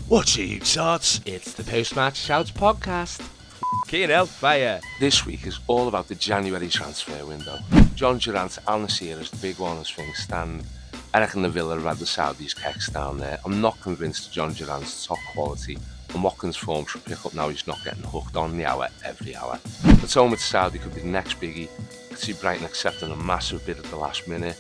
What's it, SHOUTS? It's the post-match Shouts podcast. F***ing hellfire. This week is all about the January transfer window. John Durant, Al Nassr is the big one as things stand. I reckon the Villa have had the Saudis kecks down there. I'm not convinced John Durant's top quality, and Watkins' form should pick up now he's not getting hooked on the hour every hour. The tone with Saudi could be the next biggie. Could see Brighton accepting a massive bid at the last minute.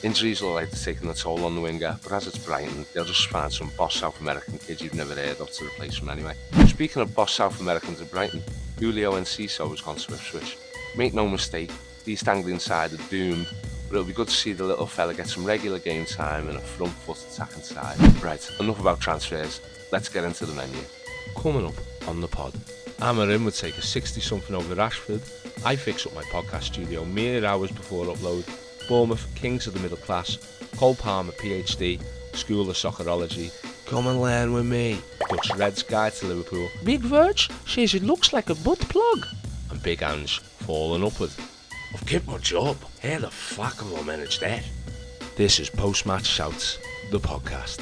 Injuries are likely taking a toll on the winger, but as it's Brighton, they'll just find some boss South American kids you've never heard of to replace him anyway. Speaking of boss South Americans at Brighton, Julio Enciso has gone to Ipswich. Make no mistake, the East Anglian side are doomed, but it'll be good to see the little fella get some regular game time in a front foot attacking side. Right, enough about transfers, let's get into the menu. Coming up on the pod, Amorim would take a 60-something over Rashford. I fix up my podcast studio mere hours before upload. Bournemouth, Kings of the Middle Class. Cole Palmer, PhD, School of Soccerology. Come and learn with me. Dutch Red's Guide to Liverpool. Big Verge says it looks like a butt plug. And Big Ange falling upward. I've kept my job. How the fuck have I managed that? This is Post-Match Shouts, the podcast.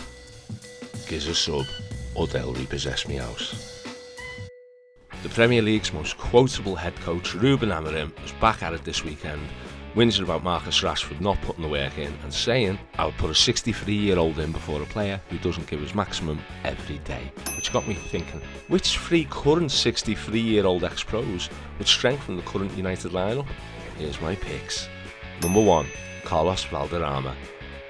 Give us a sub or they'll repossess me house. The Premier League's most quotable head coach, Ruben Amorim, was back at it this weekend, whinging about Marcus Rashford not putting the work in and saying, I would put a 63-year-old in before a player who doesn't give his maximum every day. Which got me thinking, which three current 63-year-old ex-pros would strengthen the current United lineup? Here's my picks. Number 1, Carlos Valderrama.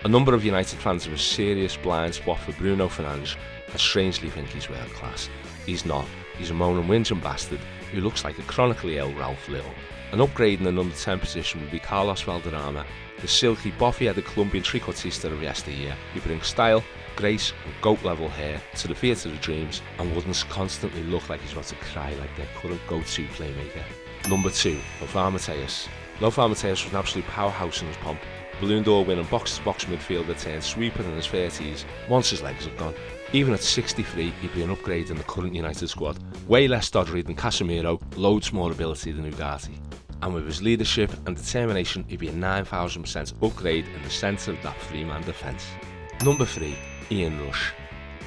A number of United fans have a serious blind spot for Bruno Fernandes and strangely think he's world class. He's not. He's a moan and whinging bastard who looks like a chronically ill Ralph Little. An upgrade in the number 10 position would be Carlos Valderrama, the silky, boffy-headed Colombian tricotista of yesteryear, who brings style, grace and goat-level hair to the theatre of dreams and wouldn't constantly look like he's about to cry like their current go-to playmaker. Number 2, Lothar Matthäus. Lothar Matthäus was an absolute powerhouse in his pomp. Balloon d'Or winning box-to-box midfielder turned sweeper in his 30s once his legs had gone. Even at 63, he'd be an upgrade in the current United squad. Way less doddery than Casemiro, loads more ability than Ugarte. And with his leadership and determination, he'd be a 9,000% upgrade in the centre of that three-man defence. Number 3, Ian Rush.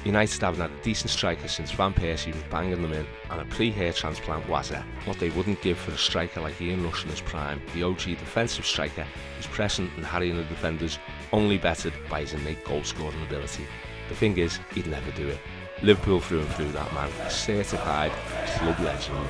United haven't had a decent striker since Van Persie was banging them in, and a pre-hair transplant was what they wouldn't give for a striker like Ian Rush in his prime, the OG defensive striker who's pressing and harrying the defenders, only bettered by his innate goal-scoring ability. The thing is, he'd never do it. Liverpool through and through that man, a certified club legend.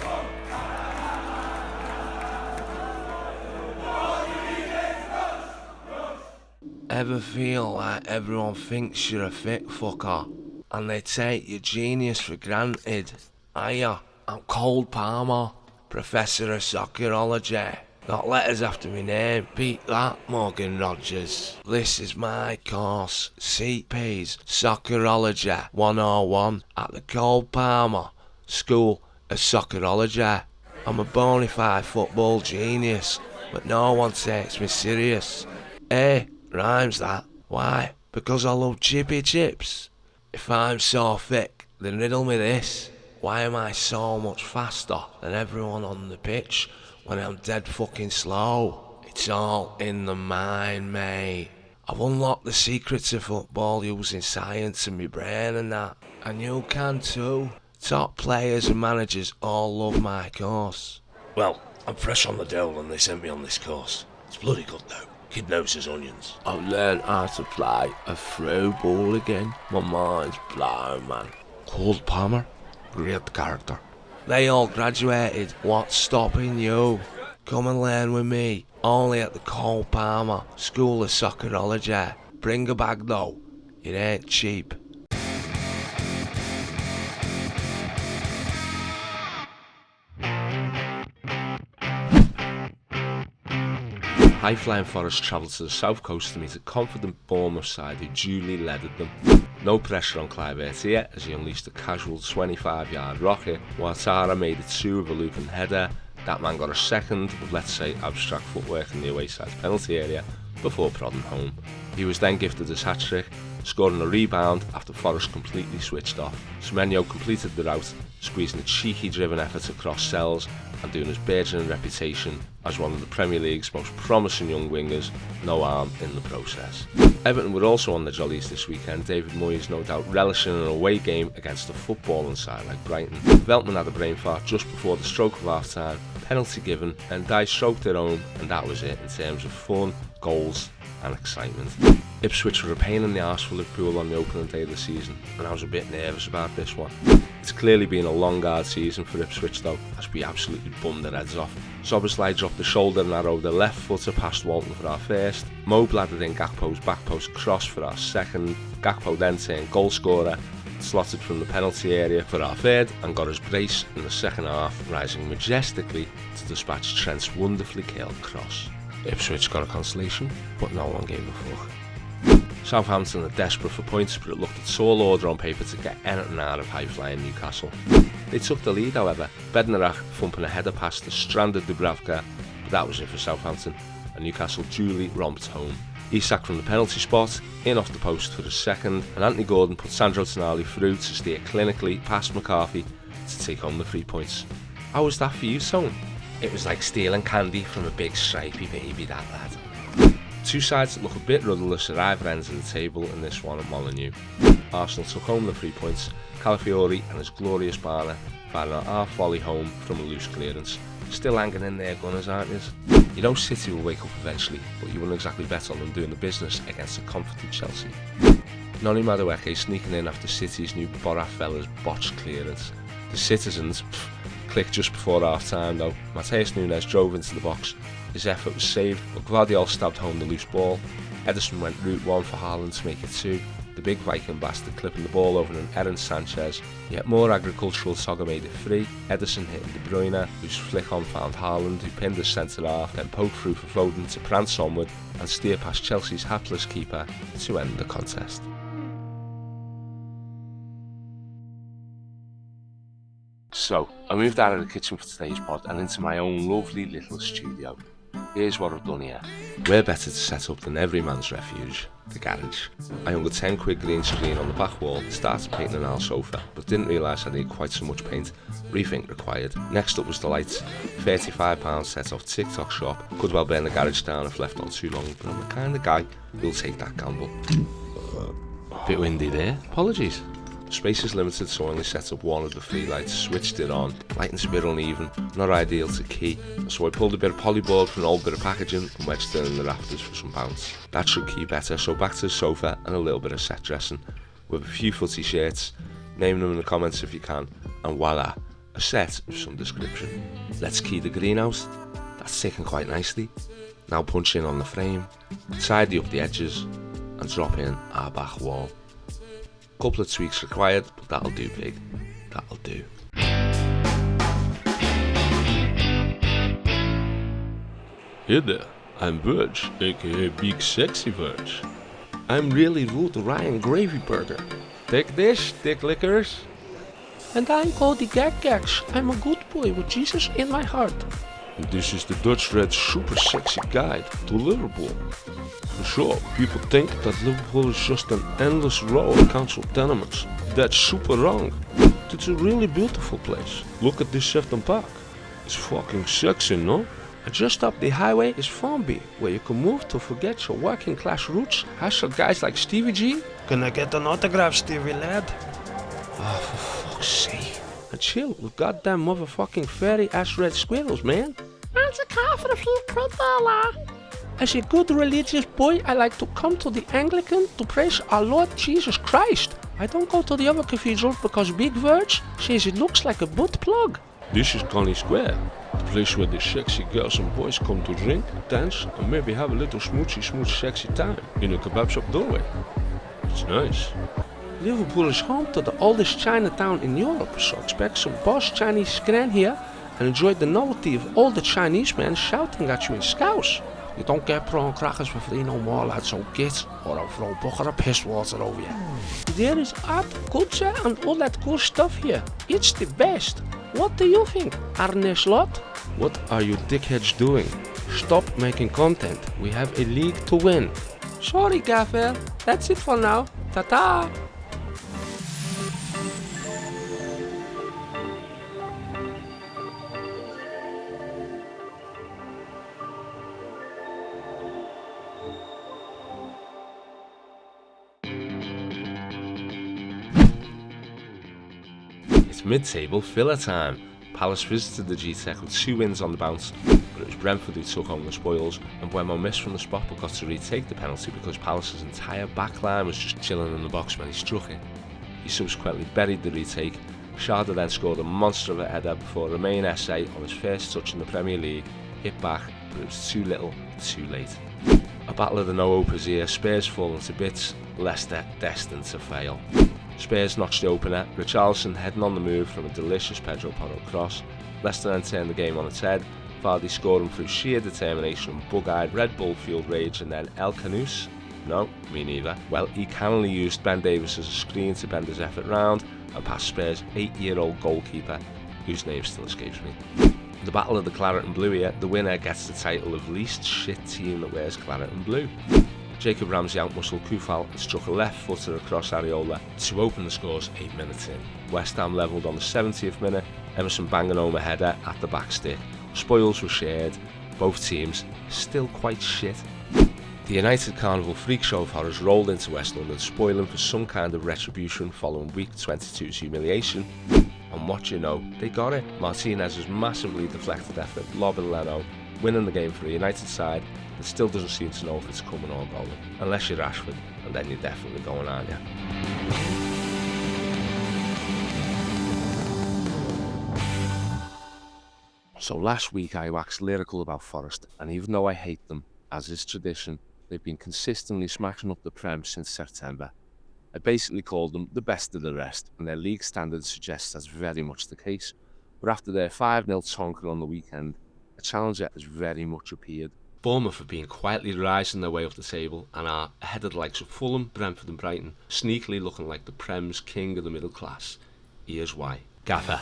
Ever feel like everyone thinks you're a thick fucker and they take your genius for granted? Hiya, I'm Cole Palmer, Professor of Soccerology. Got letters after my name, beat that, Morgan Rogers. This is my course, CP's Soccerology 101 at the Cole Palmer School of Soccerology. I'm a bona fide football genius, but no one takes me serious. Rhymes that. Why? Because I love chippy chips. If I'm so thick, then riddle me this. Why am I so much faster than everyone on the pitch when I'm dead fucking slow? It's all in the mind, mate. I've unlocked the secrets of football using science and my brain and that. And you can too. Top players and managers all love my course. Well, I'm fresh on the dole and they sent me on this course. It's bloody good though. Kid knows his onions. I've learned how to play a through ball again. My mind's blown, man. Cole Palmer, great character. They all graduated. What's stopping you? Come and learn with me. Only at the Cole Palmer School of Soccerology. Bring a bag though. It ain't cheap. High-flying Forest travelled to the south coast to meet a confident Bournemouth side who duly leaded them. No pressure on Clive here as he unleashed a casual 25-yard rocket, while Tara made it 2 with a looping header. That man got a second of, let's say, abstract footwork in the away side's penalty area before prodding home. He was then gifted his hat-trick, scoring a rebound after Forest completely switched off. Semenyo completed the route, squeezing a cheeky driven effort across cells and doing his burgeoning reputation as one of the Premier League's most promising young wingers no harm in the process. Everton were also on the jollies this weekend. David Moyes no doubt relishing an away game against a footballing side like Brighton. Veltman had a brain fart just before the stroke of half time, penalty given, and Dye stroked it home, and that was it in terms of fun, goals and excitement. Ipswich were a pain in the arse for Liverpool on the opening day of the season, and I was a bit nervous about this one. It's clearly been a long hard season for Ipswich though, as we absolutely bummed their heads off. Szoboszlai dropped the shoulder and arrowed the left footer past Walton for our first. Mo bladdered in Gakpo's back post cross for our second. Gakpo then turned goal scorer, slotted from the penalty area for our third, and got his brace in the second half, rising majestically to dispatch Trent's wonderfully curled cross. Ipswich got a consolation, but no one gave a fuck. Southampton are desperate for points, but it looked a tall order on paper to get anything out of high-flying Newcastle. They took the lead, however, Bednarek thumping a header past the stranded Dubravka, but that was it for Southampton, and Newcastle duly romped home. Isak from the penalty spot, in off the post for his second, and Anthony Gordon put Sandro Tonali through to steer clinically past McCarthy to take home the 3 points. How was that for you, Tone? It was like stealing candy from a big stripy baby, that lad. Two sides that look a bit rudderless at either ends of the table in this one at Molineux. Arsenal took home the 3 points, Calafiori and his glorious Barner firing a half volley home from a loose clearance. Still hanging in there, Gunners, aren't you? You know City will wake up eventually, but you wouldn't exactly bet on them doing the business against a confident Chelsea. Noni Madueke sneaking in after City's new Borat fella's botched clearance. The citizens clicked just before half time though. Mateus Nunes drove into the box. His effort was saved, but Gvardiol stabbed home the loose ball. Ederson went route 1 for Haaland to make it 2. The big Viking bastard clipping the ball over an Aaron Sanchez. Yet more agricultural saga made it 3. Ederson hitting De Bruyne, whose flick on found Haaland, who pinned the centre half, then poked through for Foden to prance onward and steer past Chelsea's hapless keeper to end the contest. So, I moved out of the kitchen for today's pod and into my own lovely little studio. Here's what I've done here. Where better to set up than every man's refuge, the garage. I hung a 10 quid green screen on the back wall, started painting an owl sofa, but didn't realise I needed quite so much paint. Rethink required. Next up was the lights. £35 set off TikTok shop. Could well burn the garage down if left on too long, but I'm the kind of guy who'll take that gamble. Bit windy there, apologies. Space is limited, so I only set up one of the 3 lights, switched it on. Lighting's a bit uneven, not ideal to key, so I pulled a bit of polyboard from an old bit of packaging and wedged it in the rafters for some bounce. That should key better, so back to the sofa and a little bit of set dressing, with a few footy shirts, name them in the comments if you can, and voila, a set of some description. Let's key the greenhouse, that's taken quite nicely. Now punch in on the frame, tidy up the edges, and drop in our back wall. Couple of tweaks required, but that'll do, big. That'll do. Hey there, I'm Verge, aka Big Sexy Verge. I'm really rude Ryan Gravy Burger. Take this, dick lickers. And I'm Cody Gag-Gags. I'm a good boy with Jesus in my heart. And this is the Dutch Red Super Sexy Guide to Liverpool. For sure, people think that Liverpool is just an endless row of council tenements. That's super wrong. It's a really beautiful place. Look at this Sefton Park. It's fucking sexy, no? And just up the highway is Formby, where you can move to forget your working class roots, hustle guys like Stevie G. Can I get an autograph, Stevie lad? Oh, for fuck's sake. And chill with goddamn motherfucking fairy ass red squirrels, man. That's a car for a few quid, As a good religious boy, I like to come to the Anglican to praise our Lord Jesus Christ. I don't go to the other cathedrals because Big Verge says it looks like a butt plug. This is Connie Square, the place where the sexy girls and boys come to drink, dance, and maybe have a little smooch sexy time in a kebab shop doorway. It's nice. Liverpool is home to the oldest Chinatown in Europe, so expect some boss Chinese scran here and enjoy the novelty of all the Chinese men shouting at you in Scouse. You don't get prawn crackers for free no more, lads, so get, or I'll throw a bucket of piss water over you. There is art, culture and all that cool stuff here. It's the best. What do you think, Arne Slot? What are you dickheads doing? Stop making content. We have a league to win. Sorry, Gaffer. That's it for now. Ta-ta! It's mid-table filler time. Palace visited the G-Tech with 2 wins on the bounce, but it was Brentford who took home the spoils, and Buemo missed from the spot but got to retake the penalty because Palace's entire backline was just chilling in the box when he struck it. He subsequently buried the retake. Sharda then scored a monster of a header before Romain Esse, on his first touch in the Premier League, hit back, but it was too little, too late. A battle of the no-opers here, Spurs falling to bits, Leicester destined to fail. Spurs notched the opener, Richarlison heading on the move from a delicious Pedro Porro cross. Leicester then turned the game on its head, Vardy scoring through sheer determination and bug-eyed Red Bull-fueled rage, and then El Canous? No, me neither. Well, he cannily used Ben Davies as a screen to bend his effort round and past Spurs' 8-year-old goalkeeper, whose name still escapes me. The battle of the claret and blue here, the winner gets the title of least shit team that wears claret and blue. Jacob Ramsey outmuscled Koufal and struck a left footer across Areola to open the scores 8 minutes in. West Ham levelled on the 70th minute, Emerson banging home a header at the back stick. Spoils were shared, both teams still quite shit. The United Carnival freak show of horrors rolled into West London, spoiling for some kind of retribution following week 22's humiliation. And what you know, they got it. Martinez's massively deflected effort lobbing Leno, winning the game for a United side that still doesn't seem to know if it's coming or going. Unless you're Rashford, and then you're definitely going, aren't you? So last week I waxed lyrical about Forest, and even though I hate them, as is tradition, they've been consistently smashing up the Prem since September. I basically called them the best of the rest, and their league standard suggests that's very much the case. But after their 5-0 tonker on the weekend, a challenger has very much appeared. Bournemouth have been quietly rising their way up the table and are ahead of the likes of Fulham, Brentford and Brighton, sneakily looking like the Prem's king of the middle class. Here's why. Gaffer.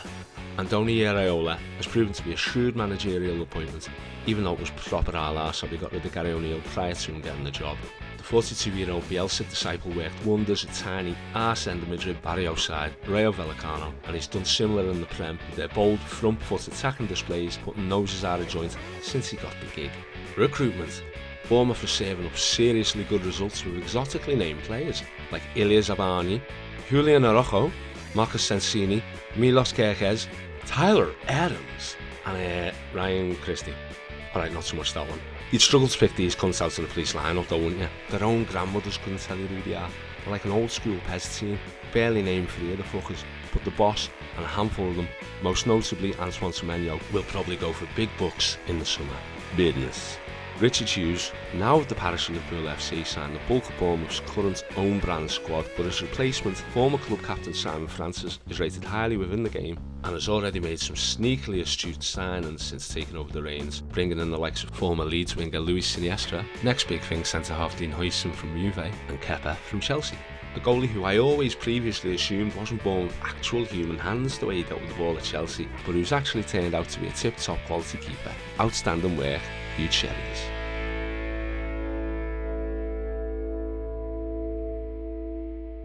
Andoni Iraola has proven to be a shrewd managerial appointment, even though it was proper ala, so they got rid of Gary O'Neill prior to him getting the job. The 42-year-old Bielsa disciple worked wonders at tiny arse-end of Madrid barrio side, Rayo Vallecano, and he's done similar in the Prem with their bold front-foot attacking displays putting noses out of joint since he got the gig. Recruitment. Bournemouth are serving up seriously good results with exotically named players like Ilya Zabani, Julian Araujo, Marcus Sensini, Milos Kerkez, Tyler Adams, and Ryan Christie. Alright, not so much that one. You'd struggle to pick these cunts out of the police lineup though, wouldn't you? Their own grandmothers couldn't tell you who they are. They're like an old school Pez team, barely named for the other fuckers, but the boss and a handful of them, most notably Antoine Semenyo, will probably go for big bucks in the summer. Business. Richard Hughes, now of the parish of Liverpool FC, signed the bulk of Bournemouth's current own brand squad, but his replacement, former club captain Simon Francis, is rated highly within the game and has already made some sneakily astute signings since taking over the reins, bringing in the likes of former Leeds winger Luis Siniestra, next big thing centre-half Dean Huijsen from Juve, and Kepa from Chelsea. A goalie who I always previously assumed wasn't born with actual human hands the way he dealt with the ball at Chelsea, but who's actually turned out to be a tip-top quality keeper. Outstanding work, huge cherries.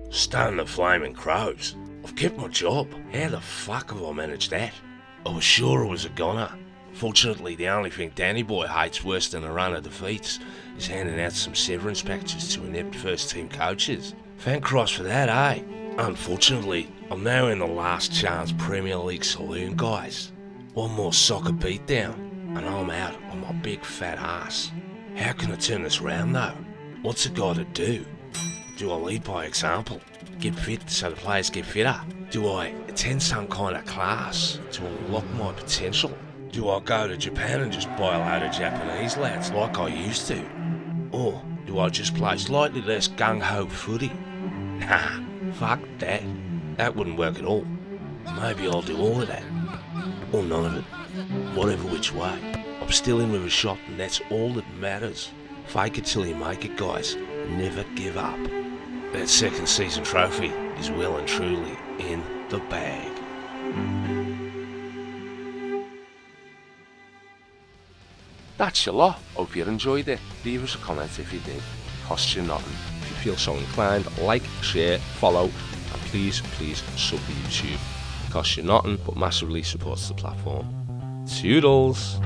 Stand the flaming crows. I've kept my job. How the fuck have I managed that? I was sure I was a goner. Fortunately, the only thing Danny Boy hates worse than a run of defeats is handing out some severance packages to inept first-team coaches. Thank Christ for that, eh? Unfortunately, I'm now in the last chance Premier League saloon, guys. One more soccer beatdown, and I'm out on my big fat ass. How can I turn this round though? What's a guy to do? Do I lead by example? Get fit so the players get fitter? Do I attend some kind of class to unlock my potential? Do I go to Japan and just buy a load of Japanese lads like I used to? Or do I just play slightly less gung-ho footy? Nah, fuck that. That wouldn't work at all. Maybe I'll do all of that. Or none of it. Whatever which way. I'm still in with a shot and that's all that matters. Fake it till you make it, guys. Never give up. That second season trophy is well and truly in the bag. That's your lot. Hope you enjoyed it. Leave us a comment if you did. Costs you nothing. If you feel so inclined, like, share, follow, and please sub to YouTube. It costs you nothing, but massively supports the platform. Toodles!